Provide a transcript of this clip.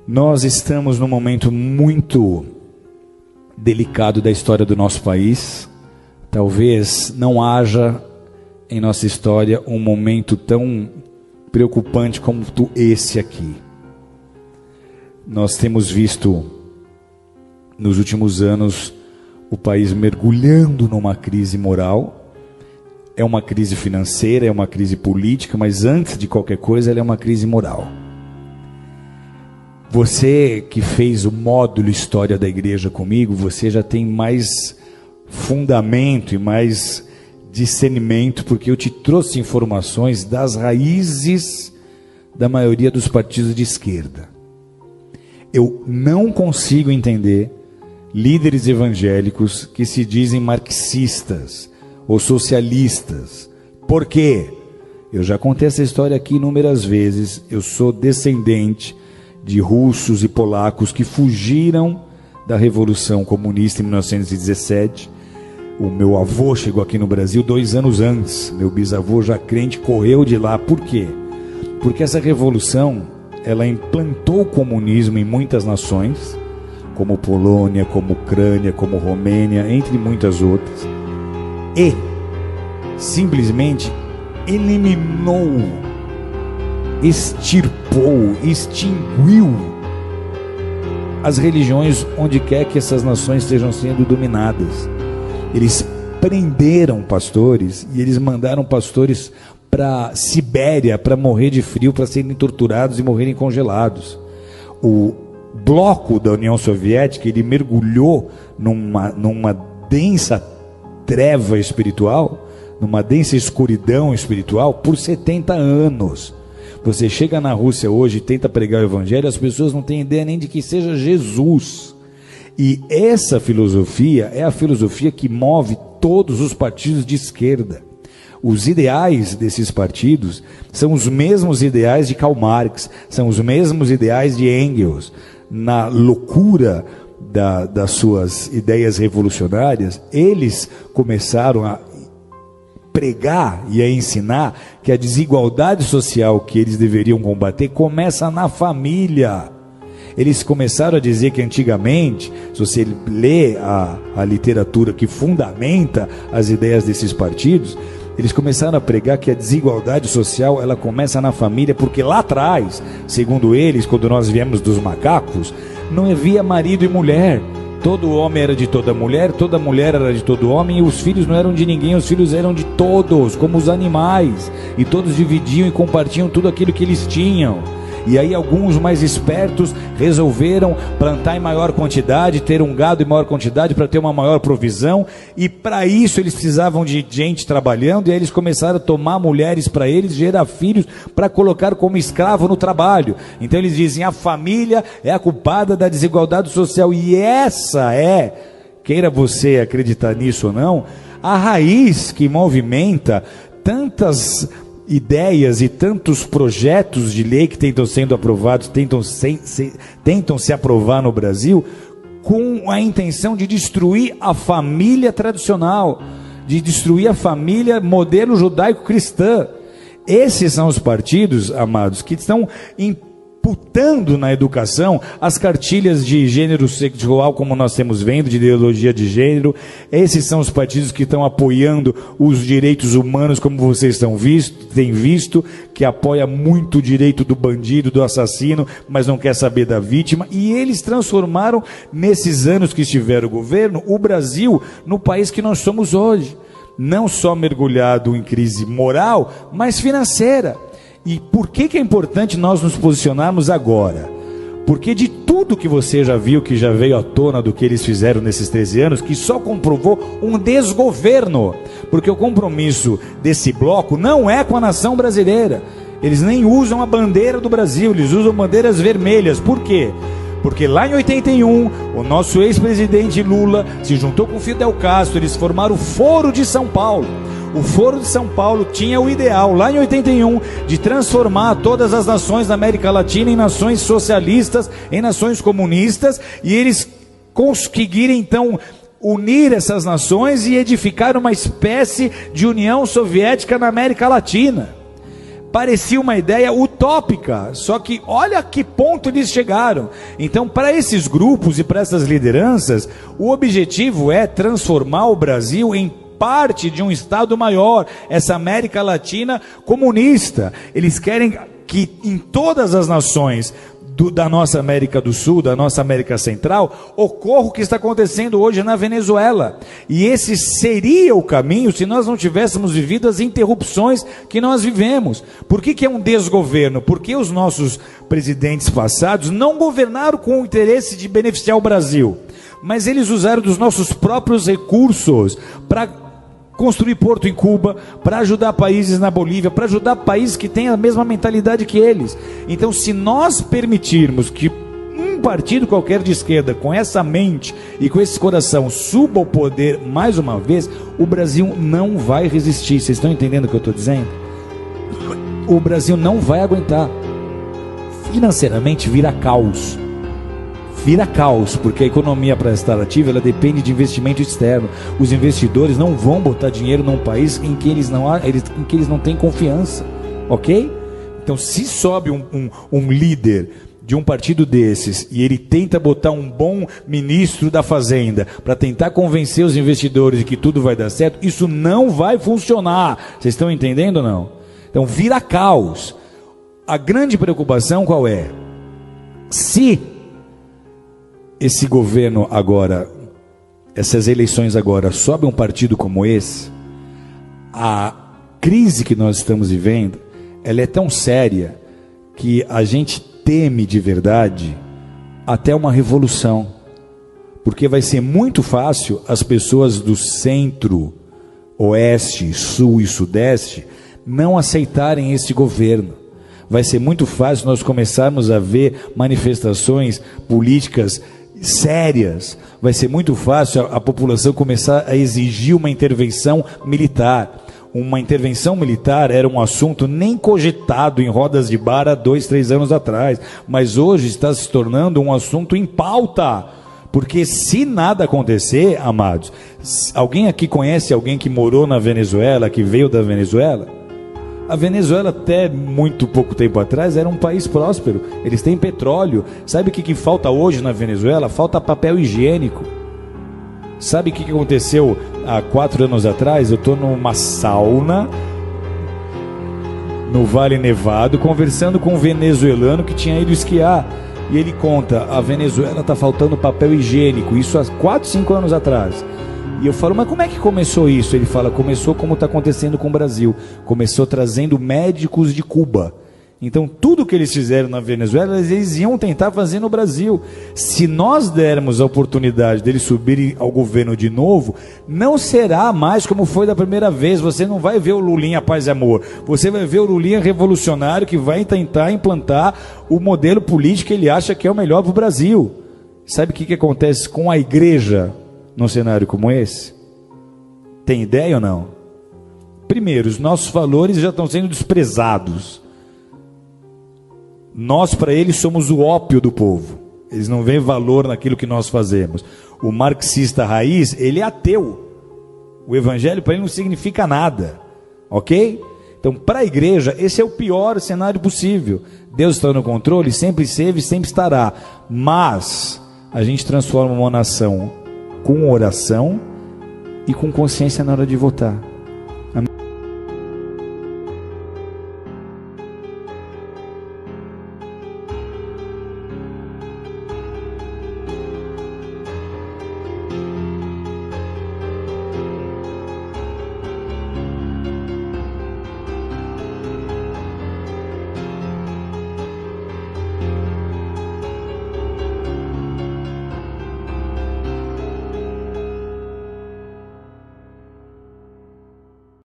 Nós estamos num momento muito delicado da história do nosso país. Talvez não haja em nossa história um momento tão preocupante como esse aqui. Nós temos visto nos últimos anos o país mergulhando numa crise moral. É uma crise financeira, é uma crise política, mas antes de qualquer coisa ela é uma crise moral. Você que fez o módulo História da Igreja comigo, você já tem mais fundamento e mais discernimento, porque eu te trouxe informações das raízes da maioria dos partidos de esquerda. Eu não consigo entender líderes evangélicos que se dizem marxistas ou socialistas. Por quê? Eu já contei essa história aqui inúmeras vezes. Eu sou descendente de russos e polacos que fugiram da Revolução Comunista em 1917. O meu avô chegou aqui no Brasil 2 anos antes. Meu bisavô, já crente, correu de lá. Por quê? Porque essa revolução, ela implantou o comunismo em muitas nações, como Polônia, como Ucrânia, como Romênia, entre muitas outras, e simplesmente eliminou, extirpou, extinguiu as religiões onde quer que essas nações estejam sendo dominadas. Eles prenderam pastores e eles mandaram pastores para Sibéria para morrer de frio, para serem torturados e morrerem congelados. O bloco da União Soviética, ele mergulhou numa densa treva espiritual, numa densa escuridão espiritual por 70 anos. Você chega na Rússia hoje e tenta pregar o evangelho, as pessoas não têm ideia nem de que seja Jesus. E essa filosofia é a filosofia que move todos os partidos de esquerda. Os ideais desses partidos são os mesmos ideais de Karl Marx, são os mesmos ideais de Engels. Na loucura das suas ideias revolucionárias, eles começaram a pregar e a ensinar que a desigualdade social que eles deveriam combater começa na família. Eles começaram a dizer que antigamente, se você lê a literatura que fundamenta as ideias desses partidos, eles começaram a pregar que a desigualdade social ela começa na família, porque lá atrás, segundo eles, quando nós viemos dos macacos, não havia marido e mulher. Todo homem era de toda mulher era de todo homem, e os filhos não eram de ninguém, os filhos eram de todos, como os animais, e todos dividiam e compartilham tudo aquilo que eles tinham. E aí alguns mais espertos resolveram plantar em maior quantidade, ter um gado em maior quantidade para ter uma maior provisão, e para isso eles precisavam de gente trabalhando, e aí eles começaram a tomar mulheres para eles, gerar filhos para colocar como escravo no trabalho. Então eles dizem, a família é a culpada da desigualdade social, e essa é, queira você acreditar nisso ou não, a raiz que movimenta tantas ideias e tantos projetos de lei que tentam sendo aprovados, tentam se aprovar no Brasil, com a intenção de destruir a família tradicional, de destruir a família modelo judaico-cristã. Esses são os partidos, amados, que estão imputando na educação as cartilhas de gênero sexual, como nós temos vendo, de ideologia de gênero. Esses são os partidos que estão apoiando os direitos humanos, como vocês têm visto, que apoia muito o direito do bandido, do assassino, mas não quer saber da vítima. E eles transformaram, nesses anos que estiveram o governo, o Brasil no país que nós somos hoje, não só mergulhado em crise moral, mas financeira. E por que é importante nós nos posicionarmos agora? Porque de tudo que você já viu, que já veio à tona do que eles fizeram nesses 13 anos, que só comprovou um desgoverno. Porque o compromisso desse bloco não é com a nação brasileira. Eles nem usam a bandeira do Brasil, eles usam bandeiras vermelhas. Por quê? Porque lá em 81, o nosso ex-presidente Lula se juntou com Fidel Castro, eles formaram o Foro de São Paulo. O Foro de São Paulo tinha o ideal, lá em 81, de transformar todas as nações da América Latina em nações socialistas, em nações comunistas, e eles conseguiram então unir essas nações e edificar uma espécie de União Soviética na América Latina. parecia uma ideia utópica, só que olha a que ponto eles chegaram. Então, para esses grupos e para essas lideranças, o objetivo é transformar o Brasil em parte de um Estado maior, essa América Latina comunista. Eles querem que em todas as nações da nossa América do Sul, da nossa América Central, ocorra o que está acontecendo hoje na Venezuela. E esse seria o caminho se nós não tivéssemos vivido as interrupções que nós vivemos. Por que é um desgoverno? Porque os nossos presidentes passados não governaram com o interesse de beneficiar o Brasil, mas eles usaram dos nossos próprios recursos para construir porto em Cuba, para ajudar países na Bolívia, para ajudar países que têm a mesma mentalidade que eles. Então, se nós permitirmos que um partido qualquer de esquerda, com essa mente e com esse coração, suba ao poder mais uma vez, o Brasil não vai resistir. Vocês estão entendendo o que eu estou dizendo? O Brasil não vai aguentar. Financeiramente vira caos. Vira caos, porque a economia para estar ativa, ela depende de investimento externo. Os investidores não vão botar dinheiro num país em que eles não têm confiança, ok? Então, se sobe um líder de um partido desses e ele tenta botar um bom ministro da Fazenda para tentar convencer os investidores de que tudo vai dar certo, isso não vai funcionar. Vocês estão entendendo ou não? Então, vira caos. A grande preocupação qual é? Se esse governo agora, essas eleições agora, sobe um partido como esse, a crise que nós estamos vivendo, ela é tão séria que a gente teme de verdade até uma revolução, porque vai ser muito fácil as pessoas do centro, oeste, sul e sudeste não aceitarem esse governo. Vai ser muito fácil nós começarmos a ver manifestações políticas sérias. Vai ser muito fácil a população começar a exigir uma intervenção militar. Uma intervenção militar era um assunto nem cogitado em rodas de bar há 2, 3 anos atrás, mas hoje está se tornando um assunto em pauta, porque se nada acontecer, amados, alguém aqui conhece alguém que morou na Venezuela, que veio da Venezuela? A Venezuela até muito pouco tempo atrás era um país próspero, eles têm petróleo. Sabe o que falta hoje na Venezuela? Falta papel higiênico. Sabe o que aconteceu há 4 anos atrás? Eu estou numa sauna no Vale Nevado conversando com um venezuelano que tinha ido esquiar, e ele conta, a Venezuela está faltando papel higiênico, isso há 4, 5 anos atrás. E eu falo, mas como é que começou isso? Ele fala, começou como está acontecendo com o Brasil. Começou trazendo médicos de Cuba. Então, tudo que eles fizeram na Venezuela, eles iam tentar fazer no Brasil. Se nós dermos a oportunidade deles subirem ao governo de novo, não será mais como foi da primeira vez. Você não vai ver o Lulinha Paz e Amor. Você vai ver o Lulinha revolucionário que vai tentar implantar o modelo político que ele acha que é o melhor para o Brasil. Sabe o que acontece com a igreja num cenário como esse? Tem ideia ou não? Primeiro, os nossos valores já estão sendo desprezados. Nós, para eles, somos o ópio do povo. Eles não veem valor naquilo que nós fazemos. O marxista raiz, ele é ateu. O evangelho para ele não significa nada. Ok? Então, para a igreja, esse é o pior cenário possível. Deus está no controle, sempre esteve, sempre estará. Mas a gente transforma uma nação com oração e com consciência na hora de votar.